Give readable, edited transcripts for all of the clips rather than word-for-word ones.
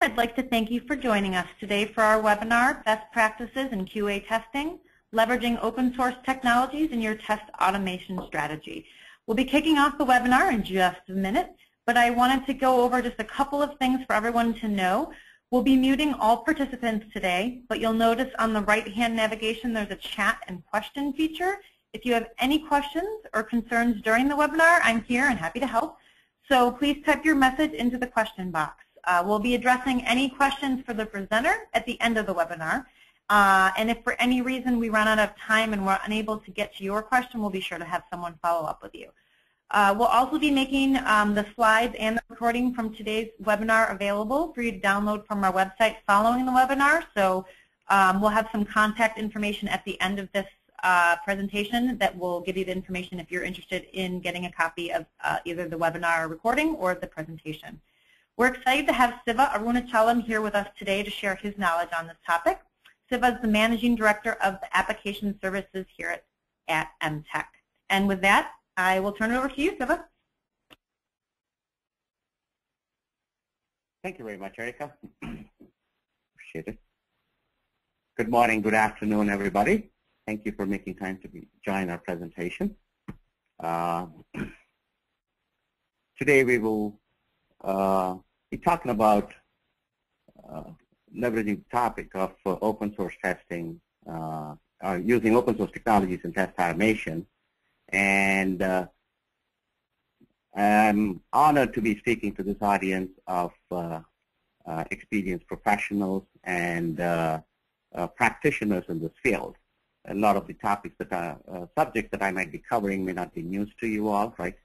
I'd like to thank you for joining us today for our webinar, Best Practices in QA Testing, Leveraging Open Source Technologies in Your Test Automation Strategy. We'll be kicking off the webinar in just a minute, but I wanted to go over just a couple of things for everyone to know. We'll be muting all participants today, but you'll notice on the right-hand navigation there's a chat and question feature. If you have any questions or concerns during the webinar, I'm here and happy to help. So please type your message into the question box. We'll be addressing any questions for the presenter at the end of the webinar. And if for any reason we run out of time and we're unable to get to your question, we'll be sure to have someone follow up with you. We'll also be making the slides and the recording from today's webinar available for you to download from our website following the webinar. So we'll have some contact information at the end of this presentation that will give you the information if you're interested in getting a copy of either the webinar recording or the presentation. We're excited to have Siva Arunachalam here with us today to share his knowledge on this topic. Siva is the Managing Director of the Application Services here at Emtec. And with that, I will turn it over to you, Siva. Thank you very much, Erica. Appreciate it. Good morning, good afternoon, everybody. Thank you for making time to join our presentation. Today we will be talking about leveraging the topic of open source testing, using open source technologies in test automation. And I'm honored to be speaking to this audience of experienced professionals and practitioners in this field. A lot of the topics that are subjects that I might be covering may not be news to you all, right?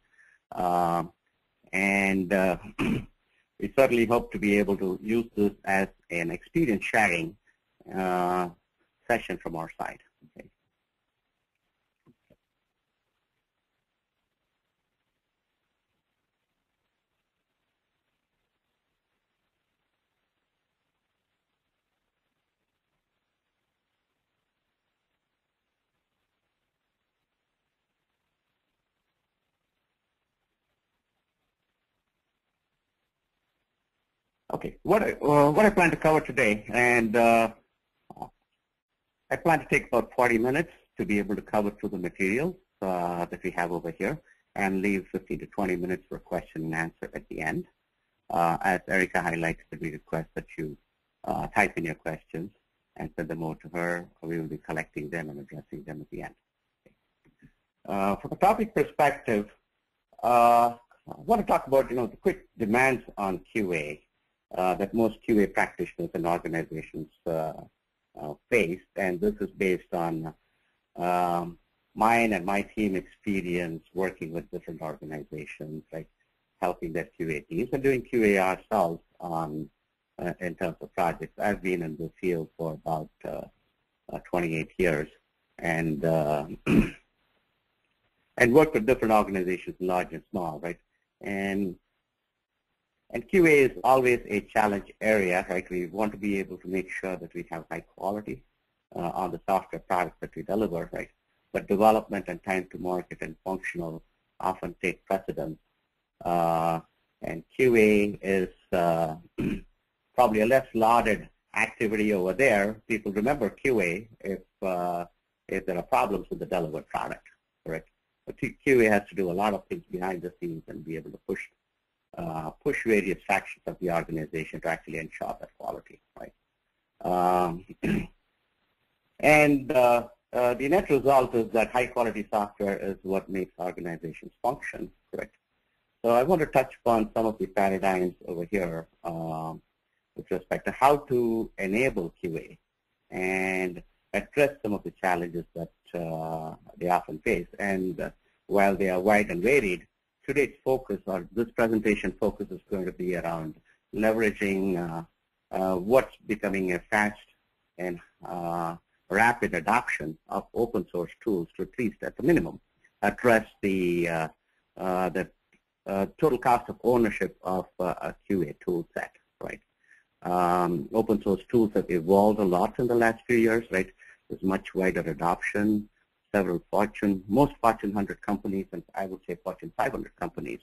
We certainly hope to be able to use this as an experience sharing session from our side. Okay. Okay, what I plan to cover today, and I plan to take about 40 minutes to be able to cover through the materials that we have over here, and leave 15 to 20 minutes for question and answer at the end. As Erica highlighted, we request that you type in your questions and send them over to her. We will be collecting them and addressing them at the end. From a topic perspective, I want to talk about the quick demands on QA. That most QA practitioners and organizations face, and this is based on mine and my team experience working with different organizations, like helping their QA teams and doing QA ourselves on in terms of projects. I've been in the field for about 28 years, and and worked with different organizations, large and small, right? And QA is always a challenge area, right? We want to be able to make sure that we have high quality on the software products that we deliver, right? But development and time to market and functional often take precedence. And QA is probably a less lauded activity over there. People remember QA if there are problems with the delivered product, correct? But QA has to do a lot of things behind the scenes and be able to push various factions of the organization to actually ensure that quality, right? And the net result is that high-quality software is what makes organizations function, correct? So I want to touch upon some of the paradigms over here with respect to how to enable QA and address some of the challenges that they often face. And while they are wide and varied, today's focus, or this presentation focus, is going to be around leveraging what's becoming a fast and rapid adoption of open source tools to, at least at the minimum, address the total cost of ownership of a QA tool set, right? Open source tools have evolved a lot in the last few years, right? There's much wider adoption. Most Fortune 100 companies, and I would say Fortune 500 companies,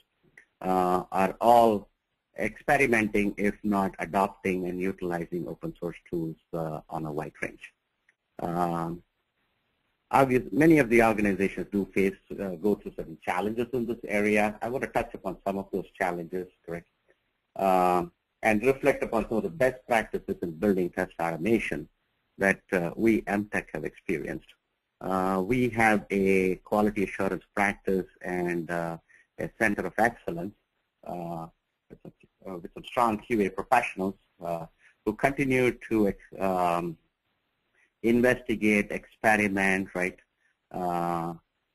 are all experimenting, if not adopting and utilizing open source tools on a wide range. Many of the organizations do go through certain challenges in this area. I want to touch upon some of those challenges, correct, and reflect upon some of the best practices in building test automation that we Emtec have experienced. We have a quality assurance practice and a center of excellence with some strong QA professionals who continue to investigate, experiment, right,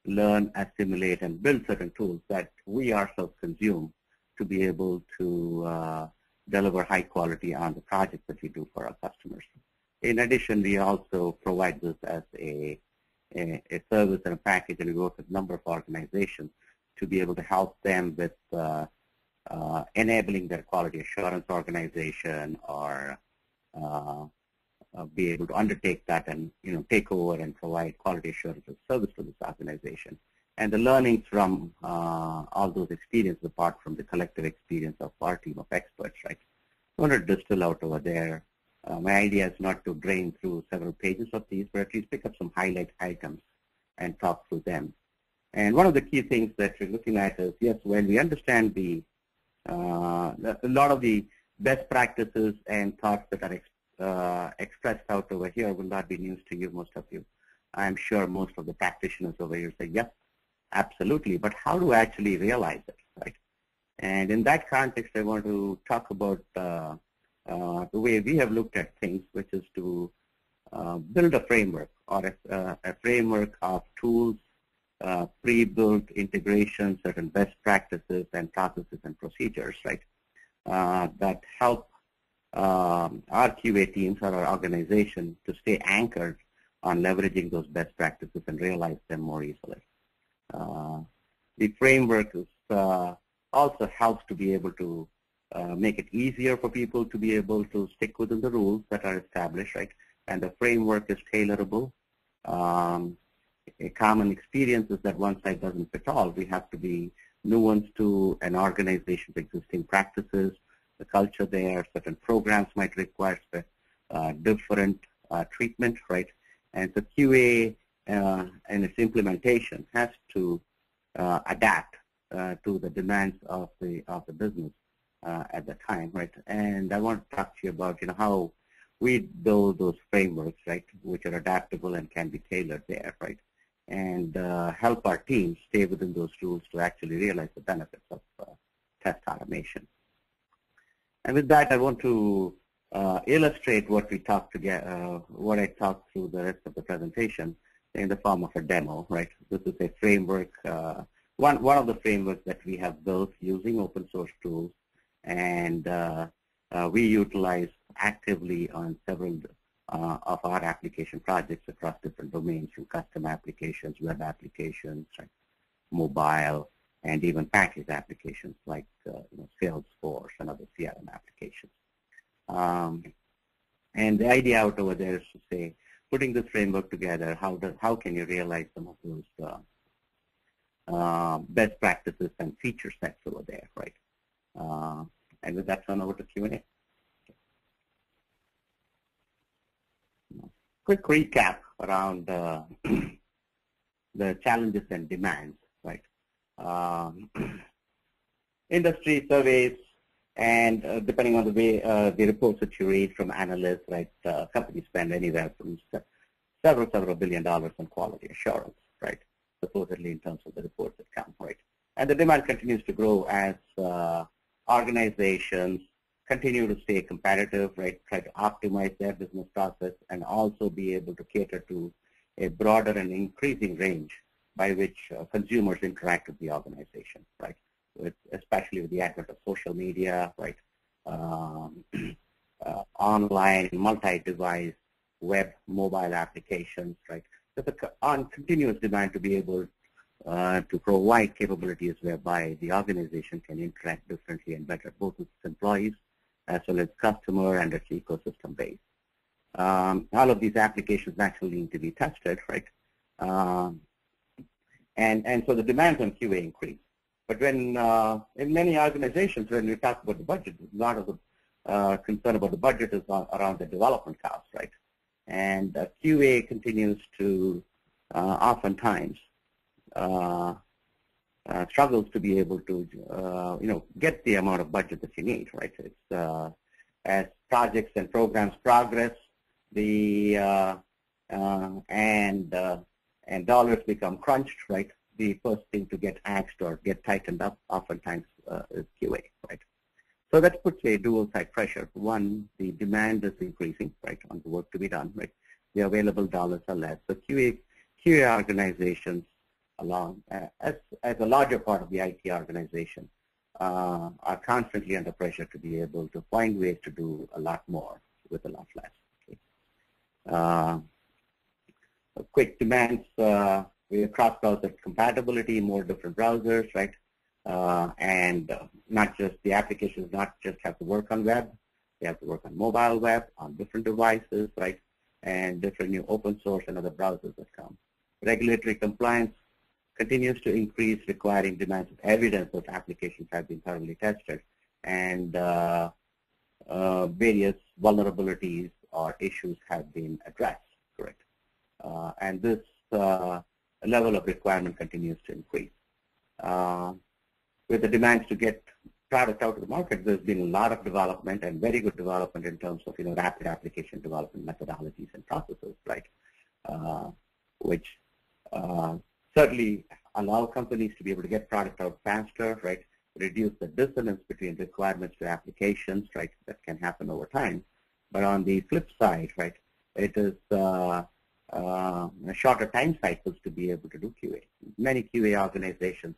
learn, assimilate, and build certain tools that we ourselves consume to be able to deliver high quality on the projects that we do for our customers. In addition, we also provide this as a service and a package, and we work with a number of organizations to be able to help them with enabling their quality assurance organization, or be able to undertake that and take over and provide quality assurance as service to this organization. And the learnings from all those experiences, apart from the collective experience of our team of experts, right? I want to distill out over there. My idea is not to drain through several pages of these, but at least pick up some highlight items and talk through them. And one of the key things that we're looking at is, yes, when we understand a lot of the best practices and thoughts that are expressed out over here will not be news to you, most of you. I'm sure most of the practitioners over here say, yes, absolutely, but how to actually realize it, right? And in that context, I want to talk about the way we have looked at things, which is to build a framework, or a framework of tools, pre-built integration, certain best practices and processes and procedures, right, that help our QA teams or our organization to stay anchored on leveraging those best practices and realize them more easily. The framework is, also helps to be able to make it easier for people to be able to stick within the rules that are established, right? And the framework is tailorable. A common experience is that one size doesn't fit all. We have to be nuanced to an organization's existing practices, the culture there. Certain programs might require different treatment, right? And so QA and its implementation has to adapt to the demands of the business at the time, right? And I want to talk to you about how we build those frameworks, right, which are adaptable and can be tailored there, right, and help our teams stay within those rules to actually realize the benefits of test automation. And with that, I want to illustrate what we talked together, what I talked through the rest of the presentation in the form of a demo, right? This is a framework, one of the frameworks that we have built using open source tools, and we utilize actively on several of our application projects across different domains, from custom applications, web applications, right, mobile, and even package applications like Salesforce and other CRM applications. And the idea out over there is to say, putting this framework together, how can you realize some of those best practices and feature sets over there, right? And with that, turn over to Q&A. Quick recap around the challenges and demands, right? Industry surveys, and depending on the way the reports that you read from analysts, right, companies spend anywhere from several $1 billion on quality assurance, right, supposedly in terms of the reports that come, right? And the demand continues to grow as organizations continue to stay competitive, right, try to optimize their business process, and also be able to cater to a broader and increasing range by which consumers interact with the organization, right, especially with the advent of social media, right, online, multi-device, web, mobile applications, right. There's a continuous demand to be able to provide capabilities whereby the organization can interact differently and better, both with its employees as well as customer and its ecosystem base. All of these applications naturally need to be tested, right? And so the demands on QA increase. But when in many organizations, when we talk about the budget, a lot of the concern about the budget is around the development costs, right? And QA continues to oftentimes struggles to be able to, get the amount of budget that you need, right? It's as projects and programs progress, the and dollars become crunched, right? The first thing to get axed or get tightened up oftentimes is QA, right? So that puts a dual-side pressure. One, the demand is increasing, right, on the work to be done, right? The available dollars are less. So QA organizations, along as a larger part of the IT organization, are constantly under pressure to be able to find ways to do a lot more with a lot less. Okay. Quick demands, we have cross-browser compatibility, more different browsers, right? And not just the applications, not just have to work on web, they have to work on mobile web, on different devices, right? And different new open source and other browsers that come. Regulatory compliance continues to increase, requiring demands of evidence that applications have been thoroughly tested, and various vulnerabilities or issues have been addressed, correct? And this level of requirement continues to increase. With the demands to get product out to the market, there's been a lot of development and very good development in terms of rapid application development methodologies and processes, right? Which certainly allow companies to be able to get product out faster, right? Reduce the dissonance between requirements to applications, right? That can happen over time. But on the flip side, right, it is shorter time cycles to be able to do QA. Many QA organizations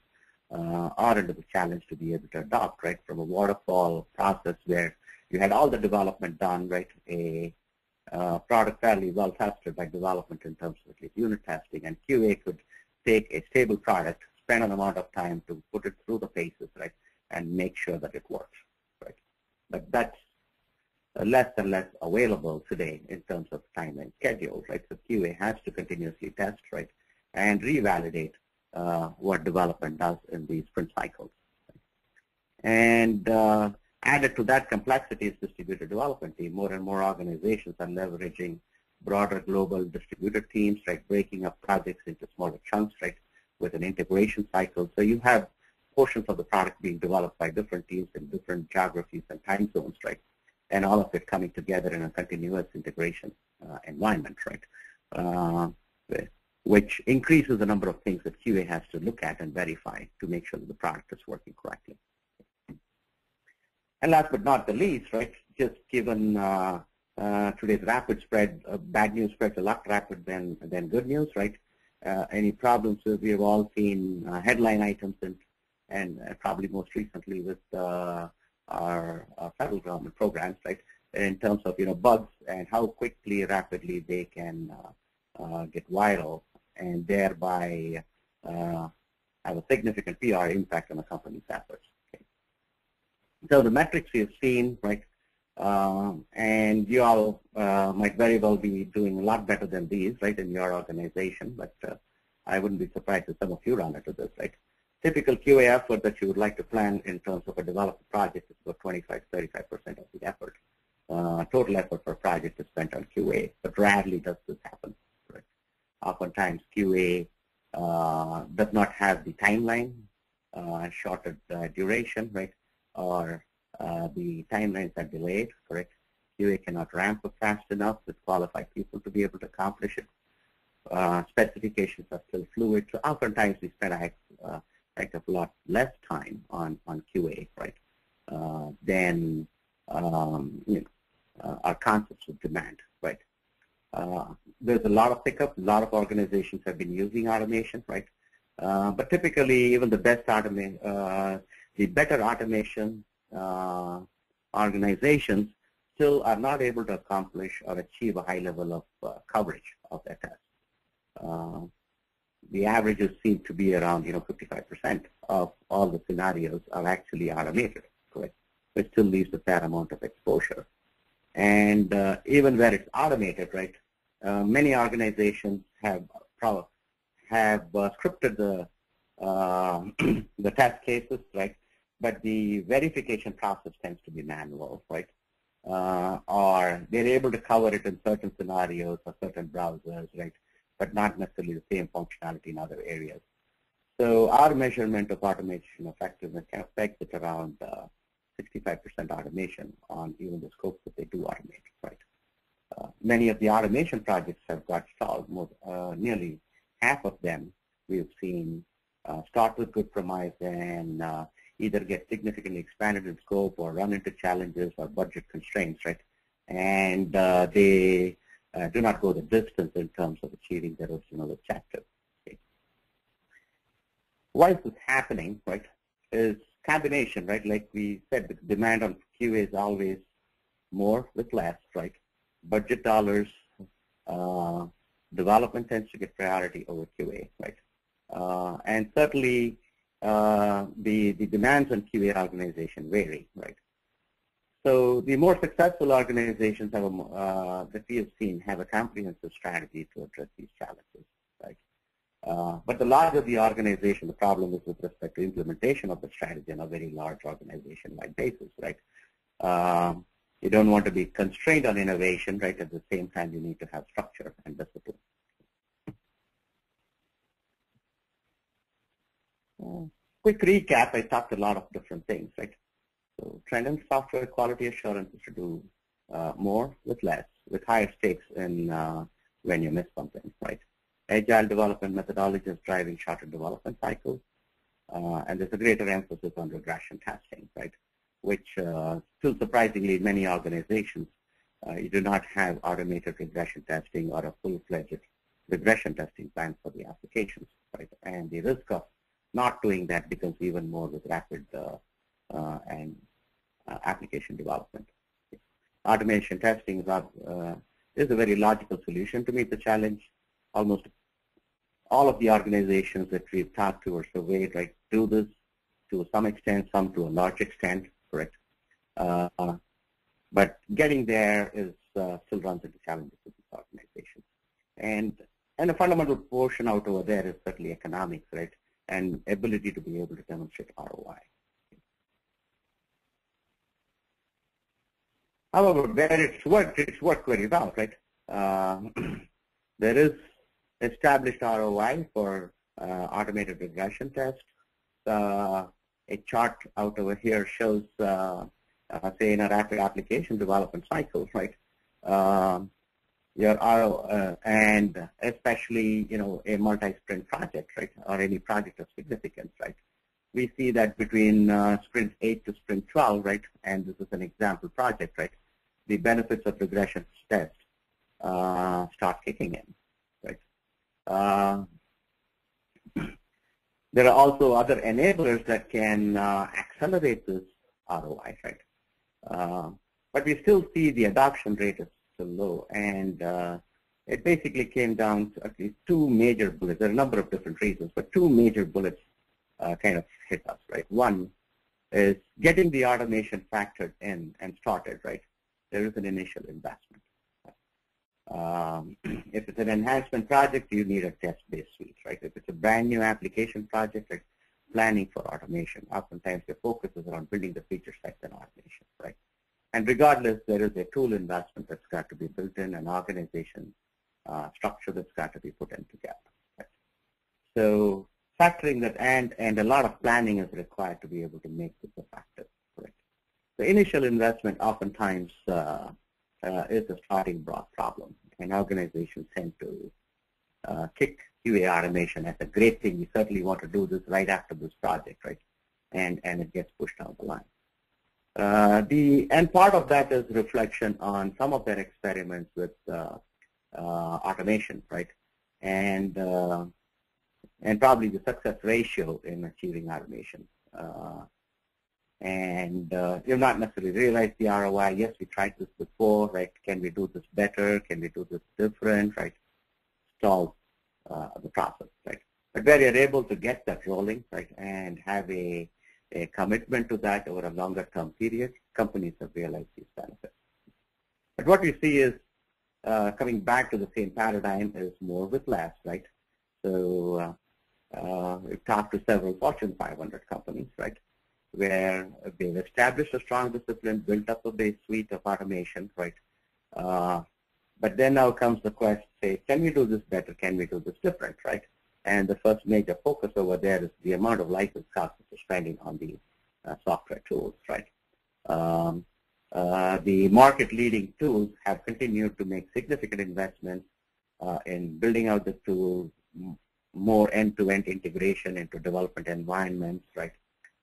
are under the challenge to be able to adopt, right, from a waterfall process where you had all the development done, right, a product fairly well tested by development in terms of unit testing, and QA could take a stable product, spend an amount of time to put it through the paces, right, and make sure that it works, right. But that's less and less available today in terms of time and schedule, right. So QA has to continuously test, right, and revalidate what development does in these sprint cycles. And added to that complexity is distributed development team. More and more organizations are leveraging broader global distributed teams, right, breaking up projects into smaller chunks, right, with an integration cycle. So you have portions of the product being developed by different teams in different geographies and time zones, right, and all of it coming together in a continuous integration environment, right, which increases the number of things that QA has to look at and verify to make sure that the product is working correctly. And last but not the least, right, just given today's rapid spread, bad news spreads a lot rapid than good news, right? Any problems, we have all seen headline items and probably most recently with our federal government programs, right, in terms of bugs and how quickly, rapidly they can get viral and thereby have a significant PR impact on the company's efforts. Okay. So the metrics we have seen, right, and you all might very well be doing a lot better than these, right, in your organization, but I wouldn't be surprised if some of you run into this, right. Typical QA effort that you would like to plan in terms of a development project is about 25-35% of the effort. Total effort per project is spent on QA, but rarely does this happen. Right? Oftentimes QA does not have the timeline, shorter duration, right, or the timelines are delayed, correct? QA cannot ramp up fast enough with qualified people to be able to accomplish it. Specifications are still fluid, so oftentimes we spend a heck of a lot less time on QA, right, than our concepts of demand, right. There's a lot of pickup. A lot of organizations have been using automation, right, but typically even the best the better automation organizations still are not able to accomplish or achieve a high level of coverage of their tests. The averages seem to be around 55% of all the scenarios are actually automated, correct? Which still leaves a fair amount of exposure. And even where it's automated, right, many organizations have scripted the the test cases, right? But the verification process tends to be manual, right? Or they're able to cover it in certain scenarios or certain browsers, right? But not necessarily the same functionality in other areas. So our measurement of automation effectiveness can affect it around 65% automation on even the scope that they do automate, right? Many of the automation projects have got stalled. Nearly half of them we've seen start with good premise and either get significantly expanded in scope or run into challenges or budget constraints, right? And they do not go the distance in terms of achieving their original objective. Okay. Why is this happening, right? Is combination, right? Like we said, the demand on QA is always more with less, right? Budget dollars, development tends to get priority over QA, right? And certainly the demands on QA organization vary, right? So the more successful organizations have that we have seen have a comprehensive strategy to address these challenges, right? But the larger the organization, the problem is with respect to implementation of the strategy on a very large organization-like basis, right? You don't want to be constrained on innovation, right? At the same time, you need to have structure and discipline. Quick recap, I talked a lot of different things, right? So trend in software quality assurance is to do more with less, with higher stakes in when you miss something, right? Agile development methodology is driving shorter development cycles, and there's a greater emphasis on regression testing, right? Which still surprisingly in many organizations, you do not have automated regression testing or a full-fledged regression testing plan for the applications, right? And the risk of not doing that becomes even more with rapid application development. Automation testing is a very logical solution to meet the challenge. Almost all of the organizations that we've talked to or surveyed, right, do this to some extent, some to a large extent, correct? But getting there is still runs into challenges with this organization. And a fundamental portion out over there is certainly economics, right? And ability to be able to demonstrate ROI. However, where it's worked very well, right? There is established ROI for automated regression tests. A chart out over here shows, say, in a rapid application development cycle, right? Your ROI, and especially, a multi-sprint project, right, or any project of significance, right? We see that between sprint 8 to sprint 12, right, and this is an example project, right, the benefits of regression tests start kicking in, right? There are also other enablers that can accelerate this ROI, right? But we still see the adoption rate is still low, and it basically came down to at least two major bullets. There are a number of different reasons, but two major bullets kind of hit us, right? One is getting the automation factored in and started, right? There is an initial investment. If it's an enhancement project, you need a test-based suite, right? If it's a brand new application project, like planning for automation, oftentimes the focus is around building the feature sets and automation, right? And regardless, there is a tool investment that's got to be built in, an organization structure that's got to be put in together, right? So factoring that and a lot of planning is required to be able to make this effective, correct? The initial investment oftentimes is a starting block problem, and organizations tend to kick QA automation as a great thing. We certainly want to do this right after this project, right? And it gets pushed down the line. And part of that is reflection on some of their experiments with automation, right? And probably the success ratio in achieving automation. You've not necessarily realized the ROI. Yes, we tried this before, right? Can we do this better? Can we do this different, right? Stall the process, right? But where you're able to get that rolling, right, and have a commitment to that over a longer term period, companies have realized these benefits. But what we see is coming back to the same paradigm is more with less, right? So we've talked to several Fortune 500 companies, right, where they've established a strong discipline, built up a base suite of automation, right? But then now comes the question, say, can we do this better? Can we do this different, right? And the first major focus over there is the amount of license costs that you're spending on the software tools, right? The market-leading tools have continued to make significant investments in building out the tools, more end-to-end integration into development environments, right?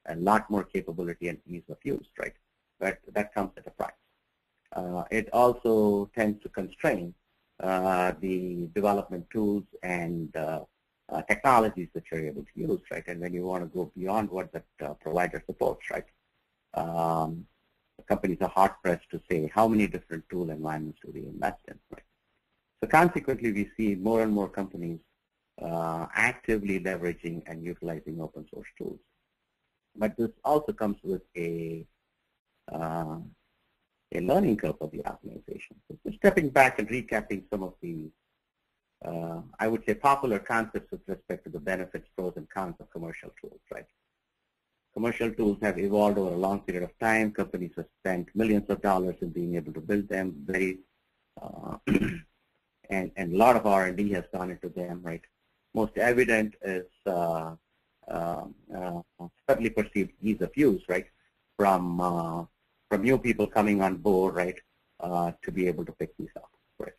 A lot more capability and ease of use, right? But that comes at a price. It also tends to constrain the development tools and technologies that you're able to use, right? And when you want to go beyond what that provider supports, right? Companies are hard-pressed to say how many different tool environments do we invest in, right? So consequently, we see more and more companies actively leveraging and utilizing open source tools. But this also comes with a learning curve of the organization. So just stepping back and recapping some of the, I would say, popular concepts with respect to the benefits, pros, and cons of commercial tools, right? Commercial tools have evolved over a long period of time. Companies have spent millions of dollars in being able to build them, and a lot of R&D has gone into them, right? Most evident is certainly perceived ease of use, right? From new people coming on board, right, to be able to pick these up, right?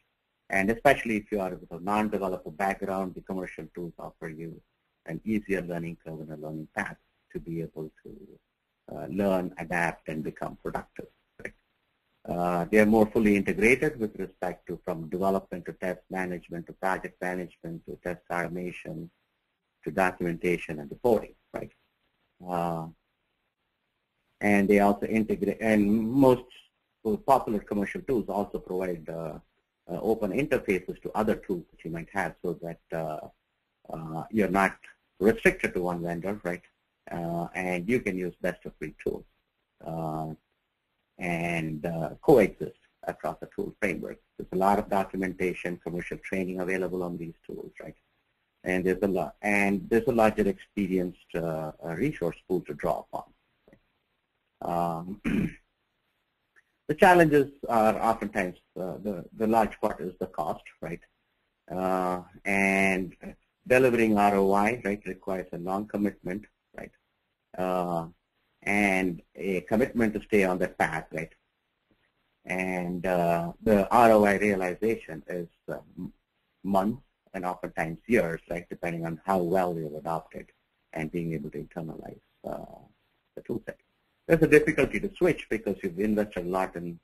And especially if you are with a non-developer background, the commercial tools offer you an easier learning curve and a learning path to be able to learn, adapt, and become productive, right? They are more fully integrated with respect to from development to test management to project management to test automation to documentation and reporting, right? And they also integrate, and most popular commercial tools also provide open interfaces to other tools that you might have so that you're not restricted to one vendor, right? And you can use best-of-breed tools and coexist across the tool framework. There's a lot of documentation, commercial training available on these tools, right? And there's a larger experienced resource pool to draw upon. The challenges are oftentimes the large part is the cost, right? And delivering ROI, right, requires a long commitment, right? And a commitment to stay on that path, right? And the ROI realization is months and oftentimes years, right, depending on how well you've adopted and being able to internalize the tool set. There's a difficulty to switch because you've invested a lot in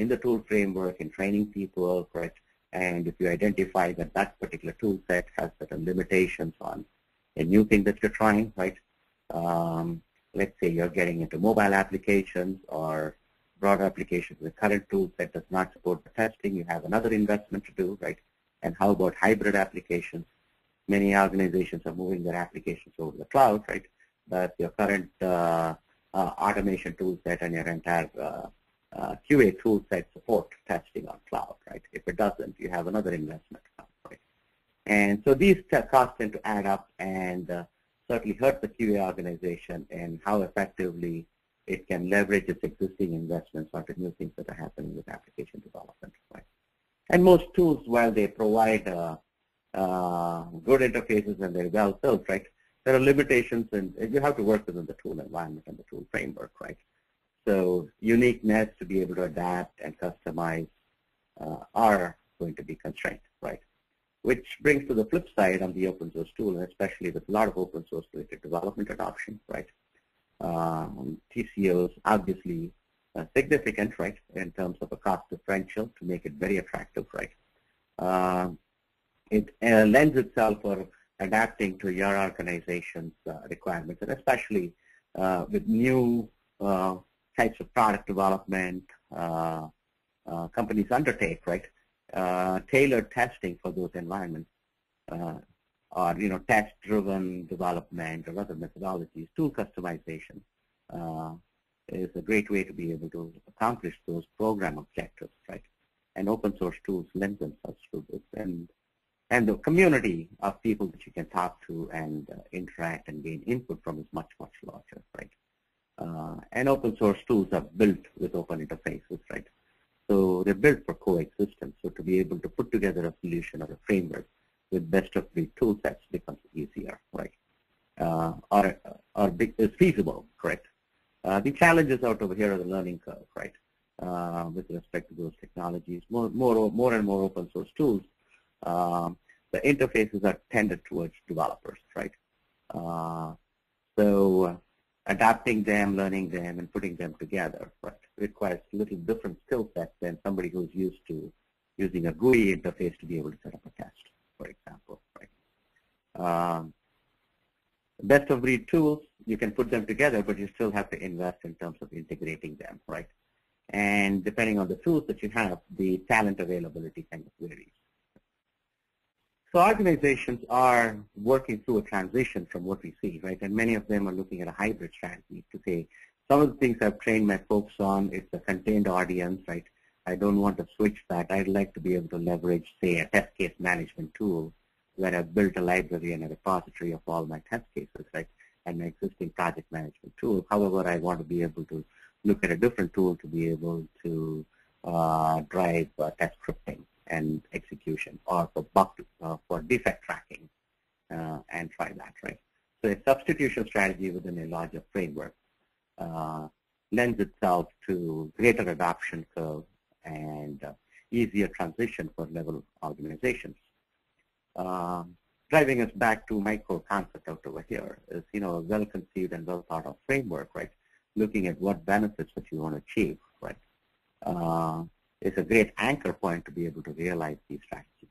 the tool framework, in training people, right? And if you identify that that particular tool set has certain limitations on a new thing that you're trying, right? Let's say you're getting into mobile applications or broad applications. The current tool set does not support the testing. You have another investment to do, right? And how about hybrid applications? Many organizations are moving their applications over the cloud, right? But your current automation tool set and your entire QA tool set support testing on cloud, right? If it doesn't, you have another investment, right? And so these costs tend to add up and certainly hurt the QA organization and how effectively it can leverage its existing investments onto new things that are happening with application development, right? And most tools, while they provide good interfaces and they're well built, right, there are limitations and you have to work within the tool environment and the tool framework, right? So uniqueness to be able to adapt and customize are going to be constrained, right? Which brings to the flip side on the open source tool, and especially with a lot of open source related development adoption, right? TCOs obviously significant, right, in terms of a cost differential to make it very attractive, right? It lends itself for adapting to your organization's requirements, and especially with new types of product development companies undertake, right? Tailored testing for those environments, or test-driven development or other methodologies, tool customization is a great way to be able to accomplish those program objectives, right? And open source tools lend themselves to this. And and the community of people that you can talk to and interact and gain input from is much, much larger, right? And open source tools are built with open interfaces, right? So they're built for coexistence. So to be able to put together a solution or a framework with best-of-breed tool sets becomes easier, right? Or is feasible, correct? The challenges out over here are the learning curve, right? With respect to those technologies, more and more open source tools, the interfaces are tended towards developers, right? So adapting them, learning them, and putting them together, right, requires a little different skill set than somebody who's used to using a GUI interface to be able to set up a test, for example, right? Best of breed tools, you can put them together, but you still have to invest in terms of integrating them, right? And depending on the tools that you have, the talent availability kind of varies. So organizations are working through a transition from what we see, right? And many of them are looking at a hybrid strategy to say, some of the things I've trained my folks on, it's a contained audience, right? I don't want to switch that. I'd like to be able to leverage, say, a test case management tool where I've built a library and a repository of all my test cases, right? And my existing project management tool. However, I want to be able to look at a different tool to be able to drive test scripting and execution, or for defect tracking, and try that, right? So a substitution strategy within a larger framework lends itself to greater adoption curve and easier transition for level organizations. Driving us back to my core concept out over here is, a well-conceived and well-thought-of framework, right? Looking at what benefits that you want to achieve, right? It's a great anchor point to be able to realize these strategies.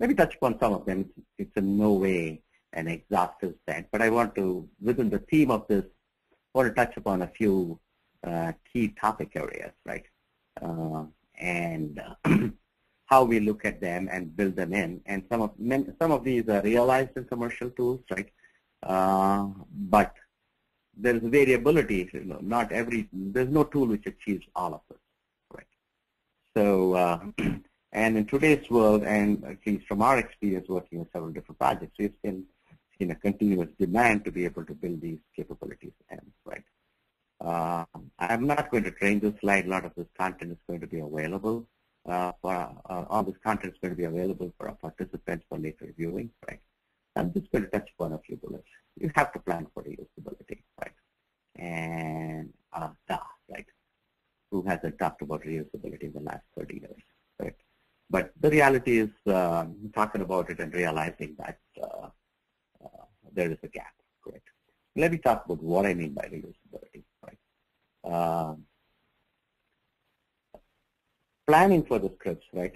Let me touch upon some of them. It's in no way an exhaustive set, but I want to, within the theme of this, want to touch upon a few key topic areas, right? And how we look at them and build them in. And some of these are realized in commercial tools, right? But there's variability. There's no tool which achieves all of it, right? So, and in today's world, and at least from our experience working with several different projects, we've seen a continuous demand to be able to build these capabilities in, right? I'm not going to train this slide. A lot of this content is going to be available. All this content is going to be available for our participants for later reviewing, right? I'm just going to touch upon a few bullets. You have to plan for reusability, right? And right? Who hasn't talked about reusability in the last 30 years, right? But the reality is talking about it and realizing that there is a gap, correct? Let me talk about what I mean by reusability, right? Planning for the scripts, right?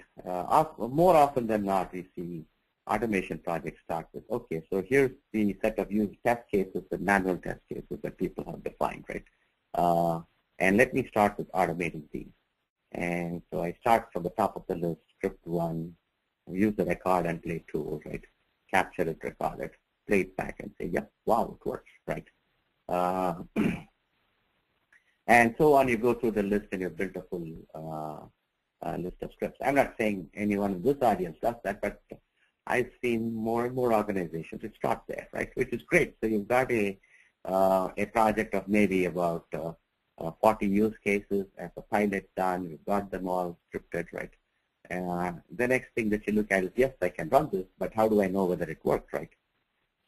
More often than not, we see automation projects start with, okay, so here's the set of test cases, the manual test cases that people have defined, right? And let me start with automating these. And so I start from the top of the list, script one, use the record and play tool, right? Capture it, record it, play it back and say, yeah, wow, it works, right? And so on, you go through the list and you build a full list of scripts. I'm not saying anyone in this audience does that, but I've seen more and more organizations that start there, right? Which is great. So you've got a project of maybe about 40 use cases as a pilot done. You've got them all scripted, right? The next thing that you look at is, yes, I can run this, but how do I know whether it works, right?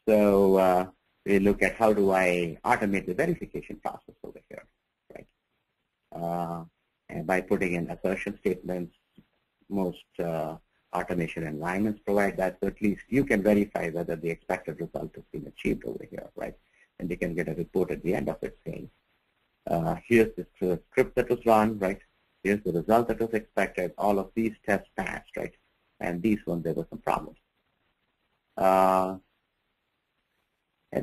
So we look at how do I automate the verification process over here, right? And by putting in assertion statements, most automation environments provide that, so at least you can verify whether the expected result has been achieved over here, right? And they can get a report at the end of it saying, here's the script that was run, right? Here's the result that was expected. All of these tests passed, right? And these ones, there were some problems. And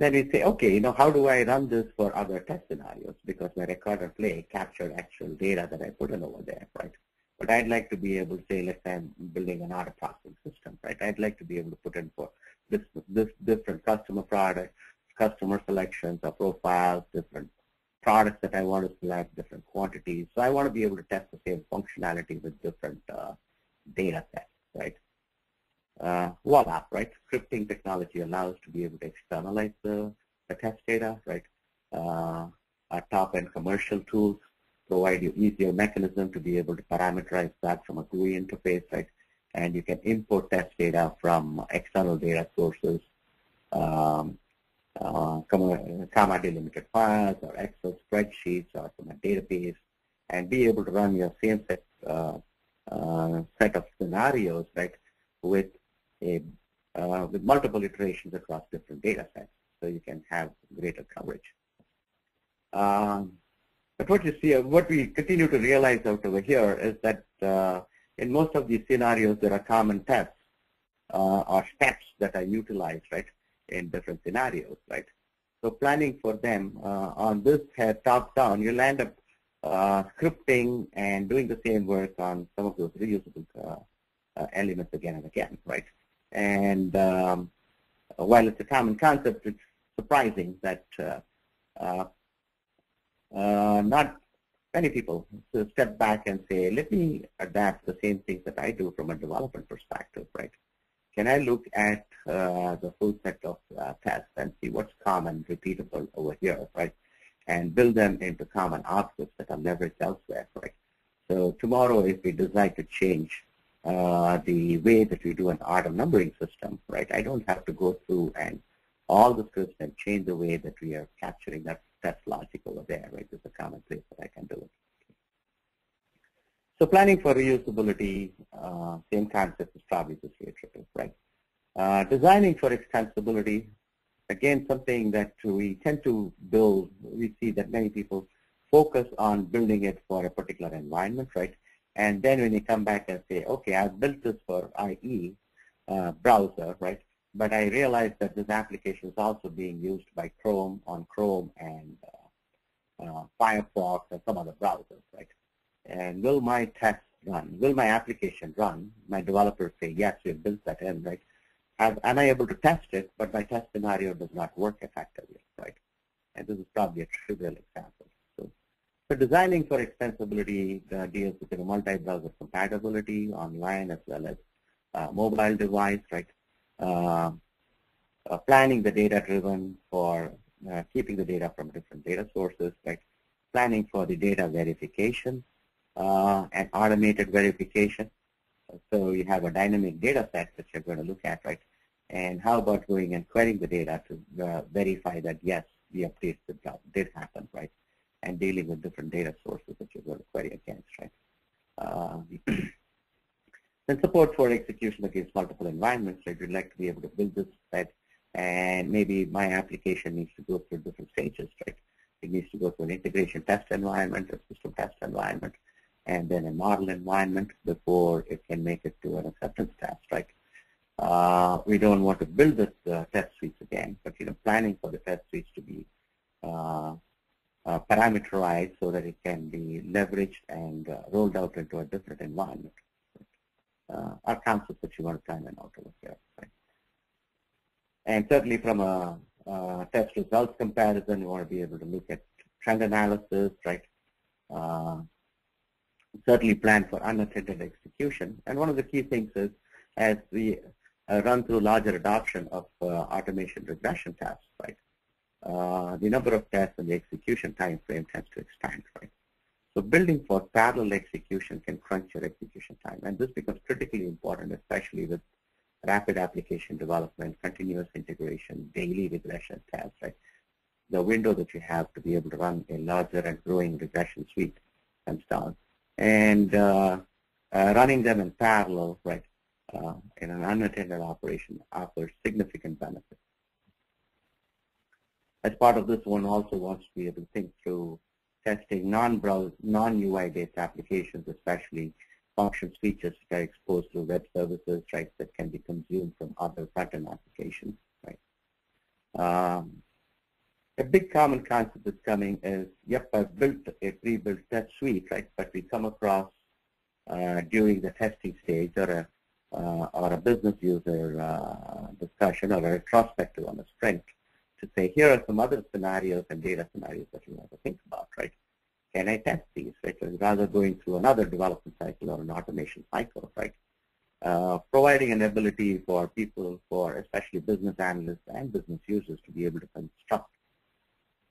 then we say, okay, how do I run this for other test scenarios? Because my record and play captured actual data that I put in over there, right? But I'd like to be able to say, let's say I'm building an order processing system, right? I'd like to be able to put in for this different customer products, customer selections or profiles, different products that I want to select, different quantities. So I want to be able to test the same functionality with different data sets, right? Voila, right? Scripting technology allows to be able to externalize the test data, right? Our top-end commercial tools provide you easier mechanism to be able to parameterize that from a GUI interface, right? And you can import test data from external data sources, comma delimited files or Excel spreadsheets or from a database, and be able to run your same set of scenarios, right, with multiple iterations across different data sets, so you can have greater coverage. But what you see, what we continue to realize out over here is that in most of these scenarios, there are common tests or steps that are utilized, right, in different scenarios, right? So planning for them on this top-down, you'll end up scripting and doing the same work on some of those reusable elements again and again, right? And while it's a common concept, it's surprising that not many people step back and say, let me adapt the same things that I do from a development perspective, right? Can I look at the full set of tests and see what's common, repeatable over here, right? And build them into common outputs that are leveraged elsewhere, right? So tomorrow, if we decide to change the way that we do an auto numbering system, right, I don't have to go through and all the scripts and change the way that we are capturing that test logic over there, right? There's a common place that I can do it. So planning for reusability, same concept is probably just iterative, right? Designing for extensibility, again, something that we tend to build. We see that many people focus on building it for a particular environment, right? And then when you come back and say, okay, I've built this for IE browser, right? But I realize that this application is also being used by Chrome on Chrome and Firefox and some other browsers, right? And will my test run? Will my application run? My developers say, yes, we've built that in, right? Am I able to test it, but my test scenario does not work effectively, right? And this is probably a trivial example. So designing for extensibility deals with multi-browser compatibility online as well as mobile device, right? Planning the data-driven for keeping the data from different data sources, right? Planning for the data verification and automated verification. So you have a dynamic data set that you're going to look at, right? And how about going and querying the data to verify that, yes, the updates did happen, right? And dealing with different data sources that you're going to query against, right? Then support for execution against multiple environments, right? We'd like to be able to build this set, and maybe my application needs to go through different stages, right? It needs to go through an integration test environment, a system test environment, and then a model environment before it can make it to an acceptance test, right? We don't want to build this test suites again, but planning for the test suites to be parameterized so that it can be leveraged and rolled out into a different environment. Are concepts that you want to plan and out over here, right? And certainly from a test results comparison, you want to be able to look at trend analysis, right? Certainly plan for unattended execution. And one of the key things is as we run through larger adoption of automation regression tests, right? The number of tests and the execution time frame tends to expand, right? So building for parallel execution can crunch your execution time, and this becomes critically important, especially with rapid application development, continuous integration, daily regression tests, right? The window that you have to be able to run a larger and growing regression suite comes down, and running them in parallel, right, in an unattended operation offers significant benefits. As part of this, one also wants to be able to think through testing non-UI-based applications, especially functions, features that are exposed through web services, right, that can be consumed from other front-end applications, right. A big common concept that's coming is, yep, I've built a pre-built test suite, right, but we come across during the testing stage or a business user discussion or a retrospective on a sprint to say, here are some other scenarios and data scenarios that you want to think about, right? Can I test these, right? So rather going through another development cycle or an automation cycle, right? providing an ability for people, for especially business analysts and business users, to be able to construct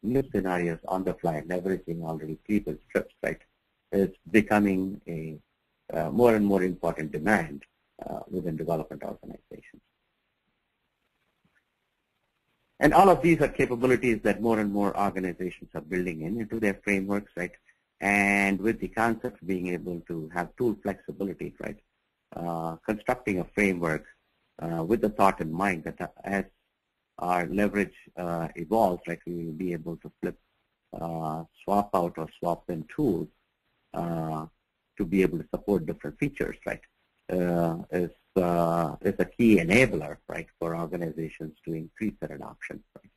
new scenarios on the fly, leveraging already pre-built scripts, right, is becoming a more and more important demand within development organizations. And all of these are capabilities that more and more organizations are building into their frameworks, right? And with the concept of being able to have tool flexibility, right? Constructing a framework with the thought in mind that as our leverage evolves, right, we will be able to flip, swap out or swap in tools to be able to support different features, right? Is a key enabler, right, for organizations to increase their adoption, right?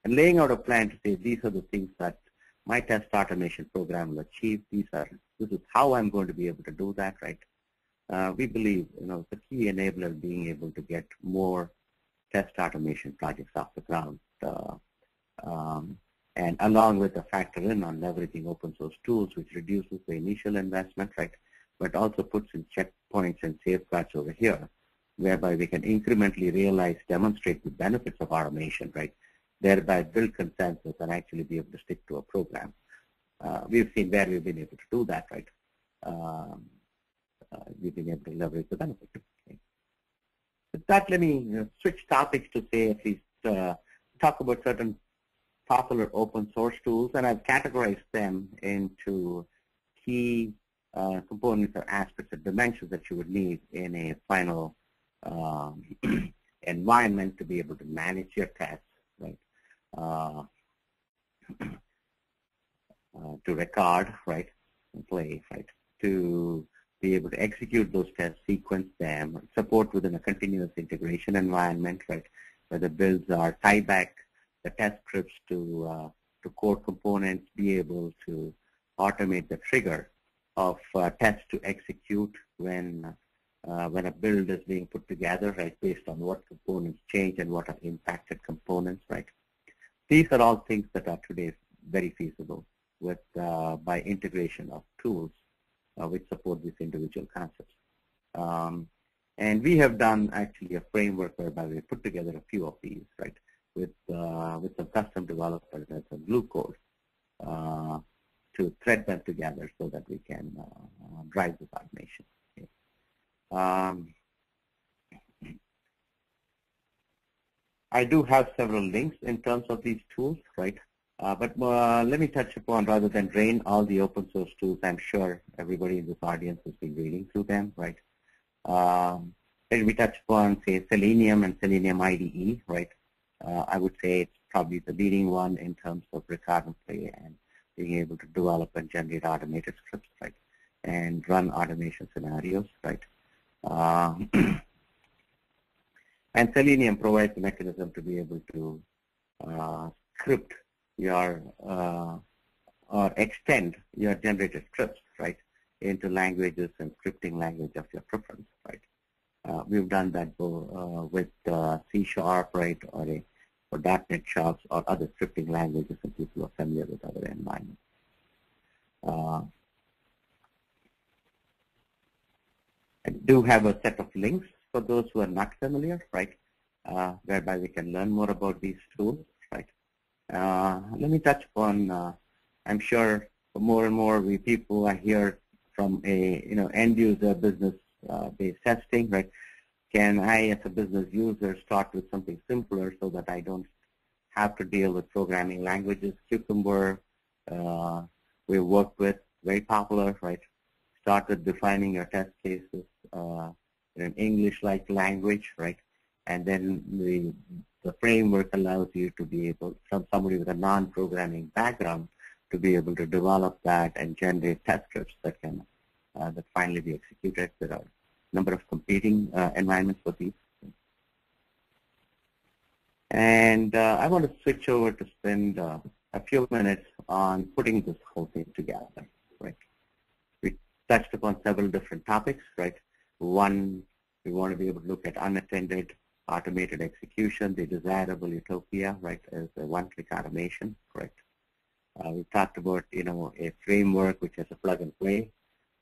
And laying out a plan to say these are the things that my test automation program will achieve. This is how I'm going to be able to do that, right? We believe, the key enabler being able to get more test automation projects off the ground, and along with the factor in on leveraging open source tools, which reduces the initial investment, right, but also puts in checkpoints and safeguards over here, whereby we can incrementally realize, demonstrate the benefits of automation, right, thereby build consensus and actually be able to stick to a program. We've seen where we've been able to do that, right. We've been able to leverage the benefits. Okay. With that, let me switch topics to say at least talk about certain popular open source tools, and I've categorized them into key components or aspects or dimensions that you would need in a final environment to be able to manage your tests, right? To record, right, and play, right, to be able to execute those tests, sequence them, support within a continuous integration environment, right, where the builds are tie back the test scripts to core components, be able to automate the trigger of tests to execute when a build is being put together, right, based on what components change and what are impacted components, right. These are all things that are today very feasible with by integration of tools which support these individual concepts. And we have done actually a framework whereby we put together a few of these, right, with some custom developers and some glue code to thread them together so that we can drive this automation. Okay. I do have several links in terms of these tools, right? But let me touch upon, rather than drain all the open source tools, I'm sure everybody in this audience has been reading through them, right? Let me touch upon, say, Selenium and Selenium IDE, right? I would say it's probably the leading one in terms of record and play and being able to develop and generate automated scripts, right? And run automation scenarios, right? And Selenium provides a mechanism to be able to script your or extend your generated scripts, right, into languages and scripting language of your preference, right. We've done that with C#, right, or .NET Sharp or other scripting languages, and people are familiar with other environments. I do have a set of links for those who are not familiar, right, whereby we can learn more about these tools, right. Let me touch upon, I'm sure more and more people are here from a end user business based testing, right. Can I, as a business user, start with something simpler so that I don't have to deal with programming languages? Cucumber, we work with, very popular, right. Start with defining your test cases in an English-like language, right. And then the framework allows you to be able, from somebody with a non-programming background, to be able to develop that and generate test scripts that can that finally be executed. There are a number of competing environments for these. And I want to switch over to spend a few minutes on putting this whole thing together, right. We touched upon several different topics, right. One, we want to be able to look at unattended automated execution, the desirable utopia, right, as a one-click automation, correct. We talked about, a framework which has a plug and play,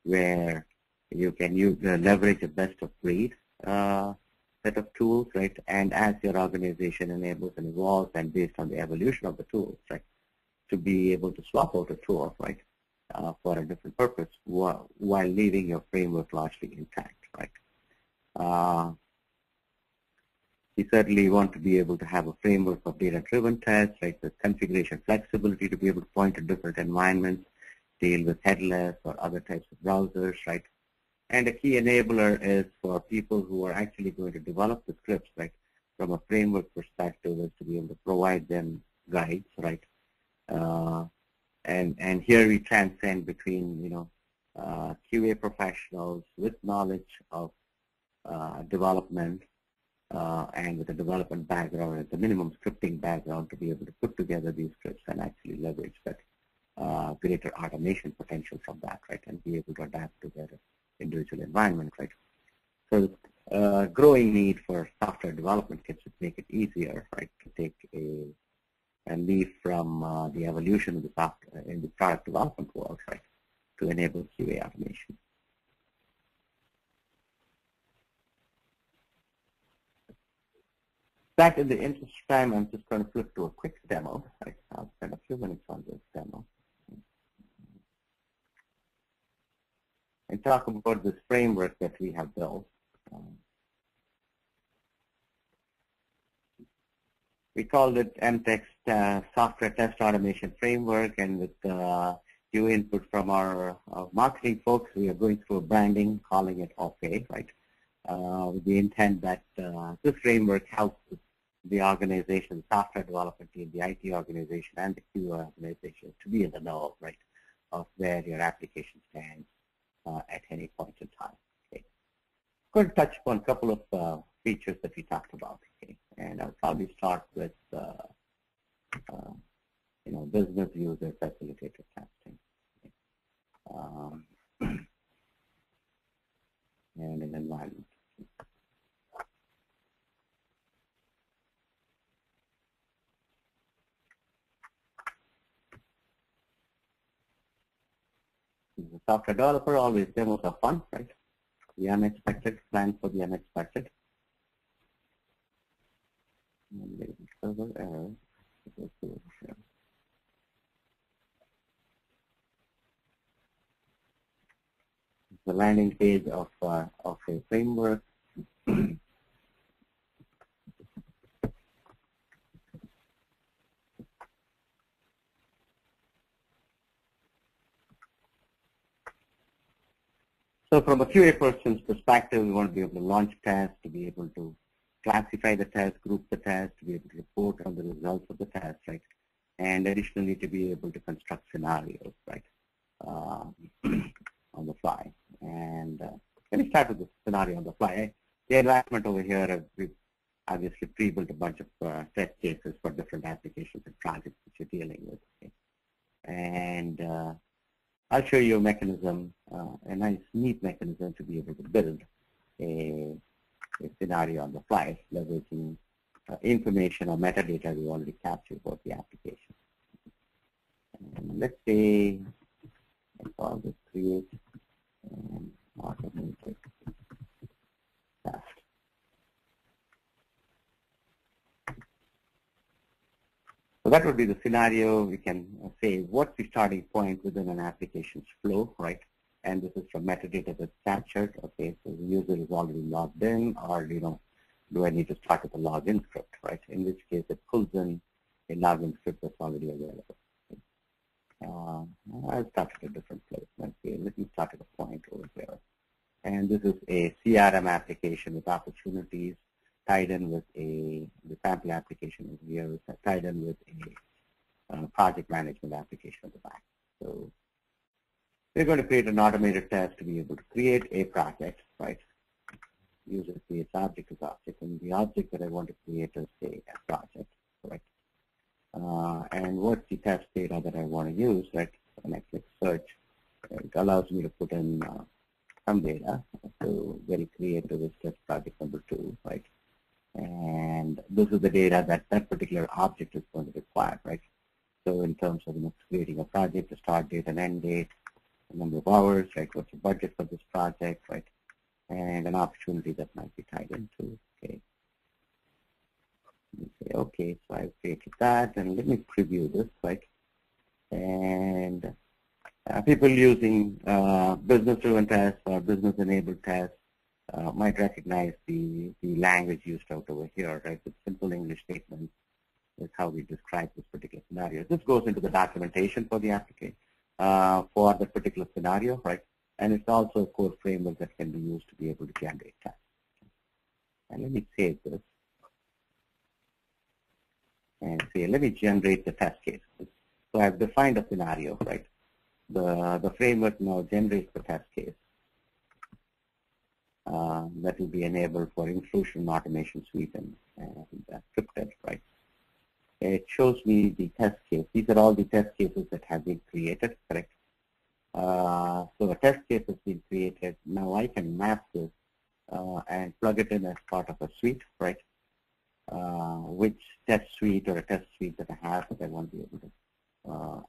where you can leverage a best of breed set of tools, right? And as your organization enables and evolves, and based on the evolution of the tools, right, to be able to swap out a tool, right, for a different purpose while leaving your framework largely intact, right? You certainly want to be able to have a framework of data-driven tests, right, with configuration flexibility to be able to point to different environments, deal with headless or other types of browsers, right? And a key enabler is for people who are actually going to develop the scripts, right, from a framework perspective, is to be able to provide them guides, right? And here we transcend between, QA professionals with knowledge of development and with a development background, at the minimum scripting background, to be able to put together these scripts and actually leverage that greater automation potential from that, right, and be able to adapt to their individual environment, right. So growing need for software development kits would make it easier, right, to take a leap from the evolution of the software in the product development world, right, to enable QA automation. Back in the interest of time, I'm just going to flip to a quick demo. Right? I'll spend a few minutes on this demo and talk about this framework that we have built. We called it Emtec's Software Test Automation Framework, and with due input from our marketing folks, we are going through a branding, calling it OFA, right? With the intent that this framework helps the organization, the software development team, the IT organization, and the QA organization to be in the know, right, of where your application stands at any point in time. Okay. I'm going to touch upon a couple of features that we talked about. Okay, and I'll probably start with business user facilitated testing. Okay. And an environment. As a software developer, always demos are fun, right? The unexpected, plan for the unexpected. And there is a server error. The landing page of a framework. So from a QA person's perspective, we want to be able to launch tests, to be able to classify the test, group the test, to be able to report on the results of the test, right? And additionally, to be able to construct scenarios, right, on the fly. And let me start with the scenario on the fly. The environment over here, we've obviously pre-built a bunch of test cases for different applications and projects that you're dealing with. Okay? And I'll show you a mechanism, a nice, neat mechanism to be able to build a scenario on the fly, leveraging information or metadata we already captured about the application. And let's say I call this create and automated test. So that would be the scenario. We can say what's the starting point within an application's flow, right? And this is from metadata that's captured. Okay, so the user is already logged in, or do I need to start with a login script, right? In which case, it pulls in a login script that's already available. I'll start at a different place. Let's say, let me start at a point over there. And this is a CRM application with opportunities tied in with the sample application over here, tied in with a project management application at the back. So we're going to create an automated test to be able to create a project, right? User creates object as object, and the object that I want to create is a project, right? And what's the test data that I want to use, right? When I click search, it allows me to put in some data. So very creative is test project number 2, right? And this is the data that that particular object is going to require, right? So in terms of creating a project, the start date and end date, the number of hours, right? What's the budget for this project, right? and an opportunity that might be tied into. Okay. Let me say, okay, so I've created that, and let me preview this, right? And people using business-driven tests or business-enabled tests might recognize the language used out over here, right? With simple English statements is how we describe this particular scenario. This goes into the documentation for the application for the particular scenario, right? And it's also a core framework that can be used to be able to generate tests. And let me save this. And say, let me generate the test case. So I've defined a scenario, right? The framework now generates the test case that will be enabled for Inclusion Automation Suite and scripted, right? It shows me the test case. These are all the test cases that have been created, correct? So the test case has been created. Now I can map this and plug it in as part of a suite, right? Which test suite or a test suite that I have that I want to be able to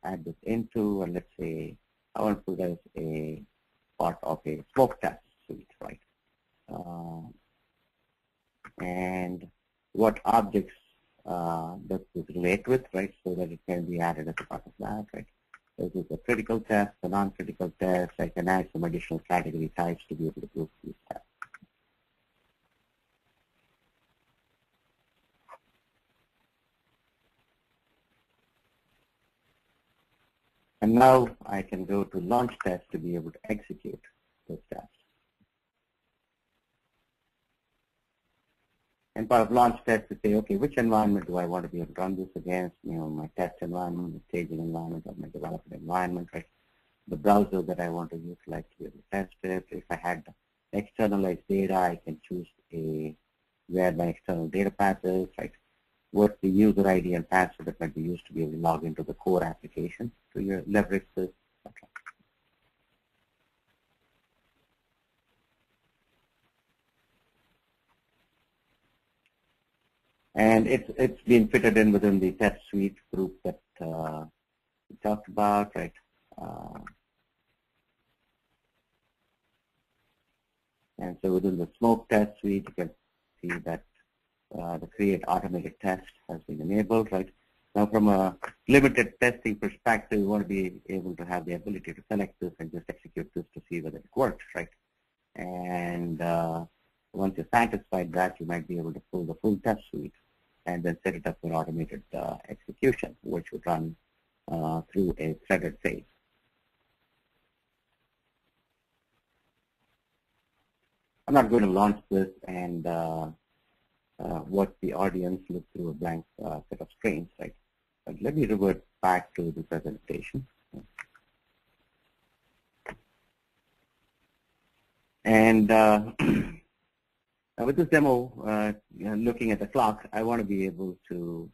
add this into, and let's say I want to put as a part of a smoke test suite, right? And what objects does this relate with, right? So that it can be added as a part of that, right? This is a critical test, a non-critical test. I can add some additional category types to be able to group these tests. And now I can go to launch test to be able to execute those tests. And part of launch test to say, okay, which environment do I want to be able to run this against? You know, my test environment, the staging environment, or my development environment, right? The browser that I want to utilize to be able to test it. If I had externalized data, I can choose where my external data path is, right? What's the user ID and password that might be used to be able to log into the core application to leverage this. Okay. And it's been fitted in within the test suite group that we talked about, right? And so within the smoke test suite, you can see that the create automated test has been enabled, right? Now from a limited testing perspective, we want to be able to have the ability to select this and just execute this to see whether it works, right? And once you're satisfied that, you might be able to pull the full test suite and then set it up for automated execution, which would run through a threaded phase. I'm not going to launch this and watch the audience look through a blank set of screens, right? But let me revert back to the presentation. And with this demo, looking at the clock, I want to be able to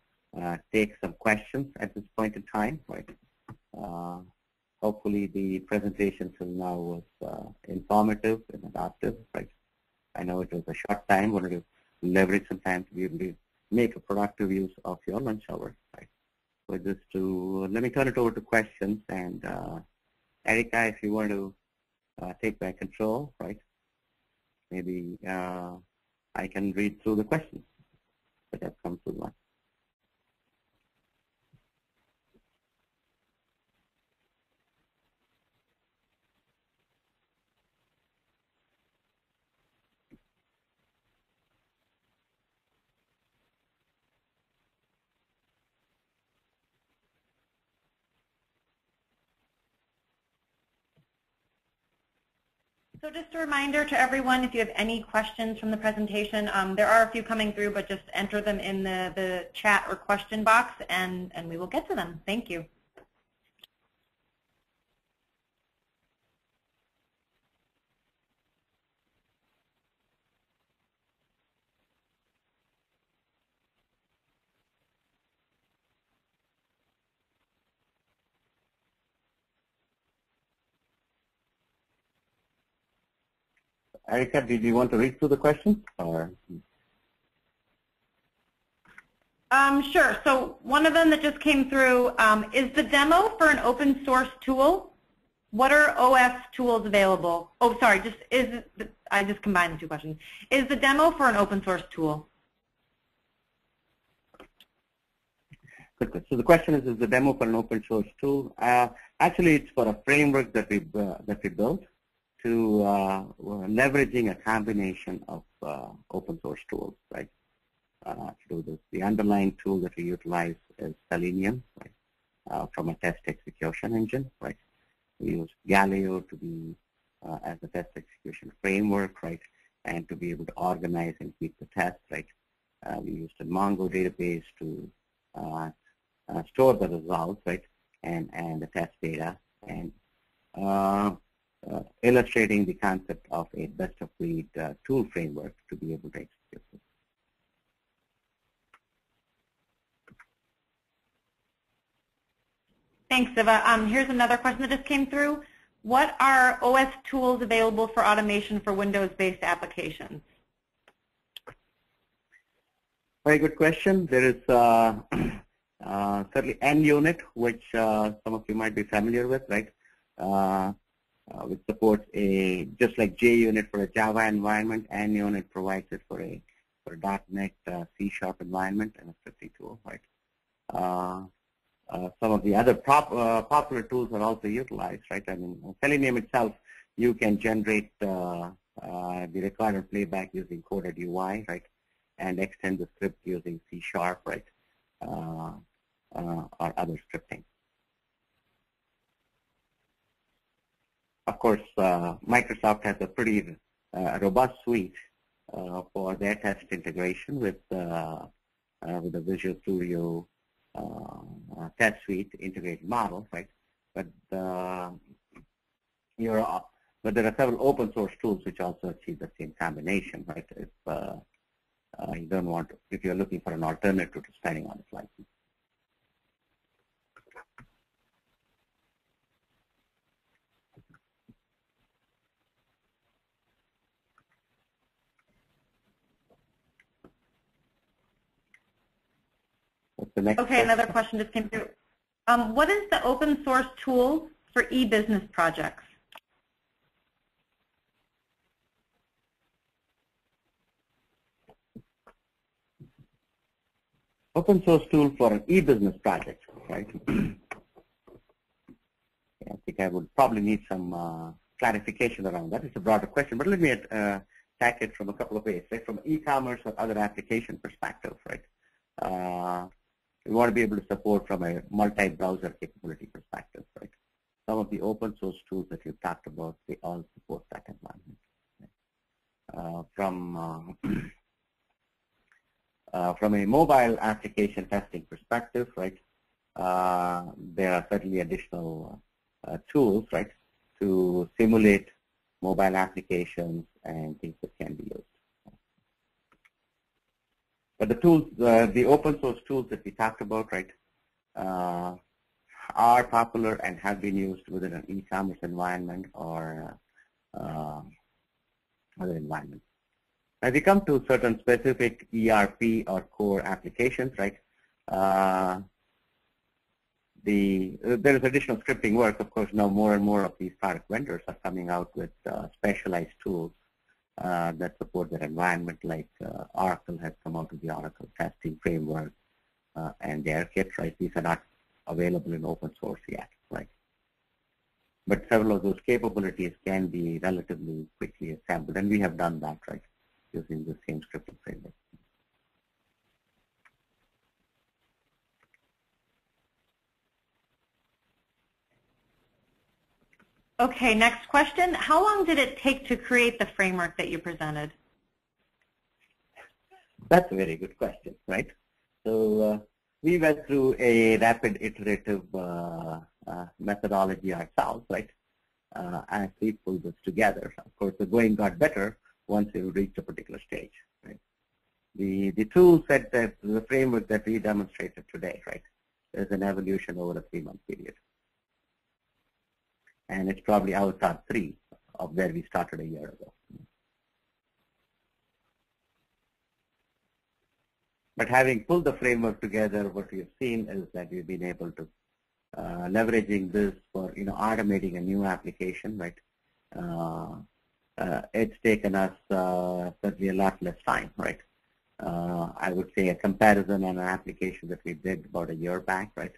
take some questions at this point in time, right? Hopefully the presentation till now was informative and adaptive, right? I know it was a short time, wanted to leverage some time to be able to make a productive use of your lunch hour, right? So just to, let me turn it over to questions, and Erica, if you want to take back control, right? Maybe I can read through the questions that have come through one. So just a reminder to everyone, if you have any questions from the presentation, there are a few coming through, but just enter them in the chat or question box, and we will get to them. Thank you. Erica, did you want to read through the questions? Or? Sure. So one of them that just came through, is the demo for an open source tool? What are OS tools available? Oh, sorry, I just combined the two questions. Is the demo for an open source tool? Good. So the question is the demo for an open source tool? Actually, it's for a framework that we built to leveraging a combination of open source tools, right? To do this. The underlying tool that we utilize is Selenium, right? From a test execution engine, right? We use Galileo to be as a test execution framework, right? And to be able to organize and keep the tests, right? We used a Mongo database to store the results, right? And the test data, and illustrating the concept of a best-of-breed tool framework to be able to execute this. Thanks, Siva. Here's another question that just came through. What are OS tools available for automation for Windows-based applications? Very good question. There is certainly NUnit, which some of you might be familiar with, right? Which supports just like JUnit for a Java environment, NUnit provides it for a .NET C# environment and a scripting tool, right? Some of the other popular tools are also utilized, right? I mean, Selenium itself, you can generate the required playback using coded UI, right? And extend the script using C#, right? Or other scripting. Of course, Microsoft has a pretty robust suite for their test integration with the Visual Studio test suite integrated model, right? But there are several open source tools which also achieve the same combination, right? If you don't want, if you're looking for an alternative to spending on this license. What's the next question? Another question just came through. What is the open source tool for e-business projects? Open source tool for an e-business project, right? Yeah, I think I would probably need some clarification around that. It's a broader question, but let me attack it from a couple of ways, right? From e-commerce or other application perspective, right? We want to be able to support from a multi-browser capability perspective, right? Some of the open source tools that you've talked about, they all support that environment. Right? From a mobile application testing perspective, right? There are certainly additional tools, right, to simulate mobile applications and things that can be used. But the tools, the open source tools that we talked about, right, are popular and have been used within an e-commerce environment or other environments. As we come to certain specific ERP or core applications, right, there is additional scripting work. Of course, now more and more of these product vendors are coming out with specialized tools that support their environment, like Oracle has come out with the Oracle testing framework and their kit, right? These are not available in open source yet, right? But several of those capabilities can be relatively quickly assembled, and we have done that, right, using the same scripting framework. Okay, next question. How long did it take to create the framework that you presented? That's a very good question, right? So we went through a rapid iterative methodology ourselves, right? As we pulled this together. Of course, the going got better once we reached a particular stage, right? The tool set that the framework that we demonstrated today, right, is an evolution over a 3-month period. And it's probably our top 3 of where we started a year ago. But having pulled the framework together, what we have seen is that we've been able to leveraging this for automating a new application, right? It's taken us certainly a lot less time, right? I would say a comparison on an application that we did about a year back, right,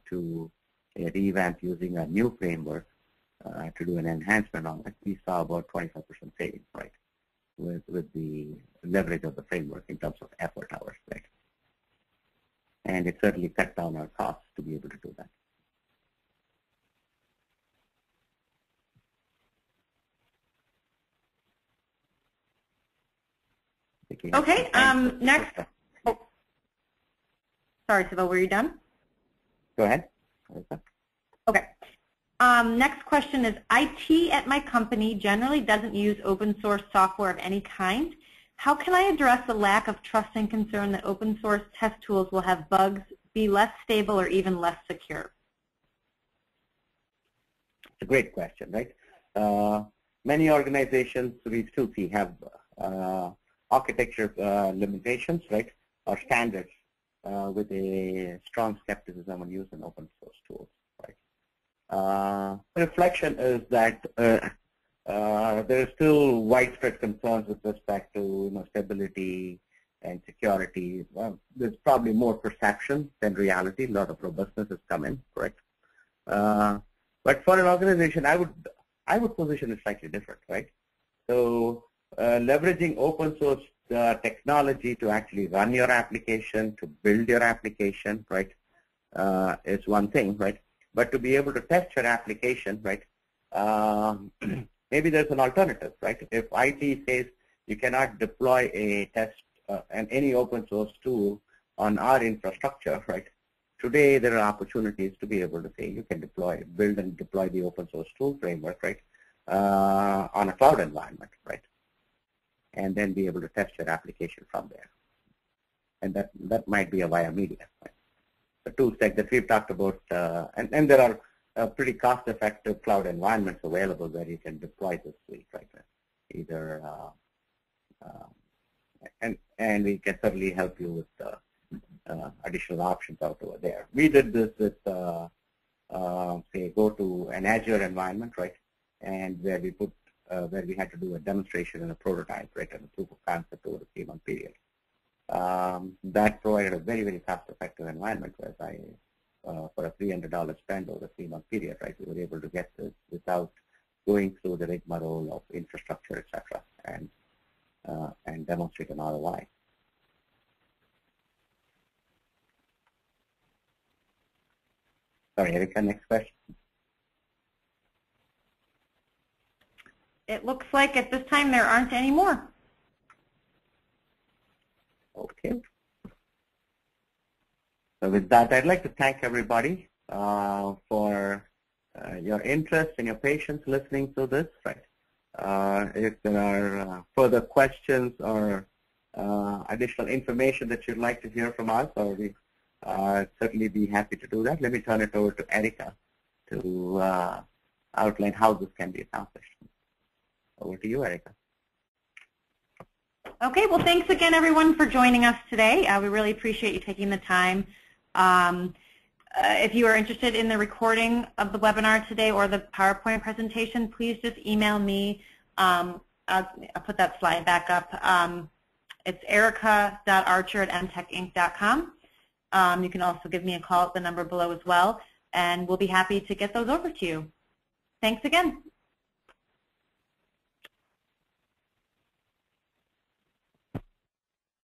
to a revamp using a new framework to do an enhancement on it. We saw about 25% savings, right, with the leverage of the framework in terms of effort hours, right? And it certainly cut down our costs to be able to do that. Okay, next. Oh. Sorry, Sibyl, were you done? Go ahead. Okay. Next question is, IT at my company generally doesn't use open source software of any kind. How can I address the lack of trust and concern that open source test tools will have bugs, be less stable, or even less secure? It's a great question, right? Many organizations we still see have architecture limitations, right, or standards with a strong skepticism on using open source tools, right? Reflection is that there are still widespread concerns with respect to stability and security. Well, there's probably more perception than reality. A lot of robustness has come in, correct? But for an organization, I would position it slightly different, right? So leveraging open source technology to actually run your application, to build your application, right, is one thing, right? But to be able to test your application, right, maybe there's an alternative, right? If IT says you cannot deploy a test and any open source tool on our infrastructure, right? Today there are opportunities to be able to say you can build and deploy the open source tool framework, right, on a cloud environment, right? And then be able to test your application from there. And that might be a via media, right? The tool stack that we've talked about, and there are pretty cost-effective cloud environments available where you can deploy this suite, right? Either, and we can certainly help you with additional options out over there. We did this with, say, go to an Azure environment, right? And where we had to do a demonstration and a prototype, right, and a proof of concept over a 3-month period. That provided a very, very cost-effective environment, whereby for a $300 spend over a 3-month period, right, we were able to get this without going through the rigmarole of infrastructure, et cetera, and demonstrate an ROI. Sorry, Erica, next question. It looks like at this time there aren't any more. Okay. So with that, I'd like to thank everybody for your interest and your patience listening to this. Right. If there are further questions or additional information that you'd like to hear from us, or we certainly be happy to do that. Let me turn it over to Erica to outline how this can be accomplished. Over to you, Erica. Okay, well, thanks again, everyone, for joining us today. We really appreciate you taking the time. If you are interested in the recording of the webinar today or the PowerPoint presentation, please just email me. I'll put that slide back up. It's erica.archer@emtecinc.com. You can also give me a call at the number below as well, and we'll be happy to get those over to you. Thanks again.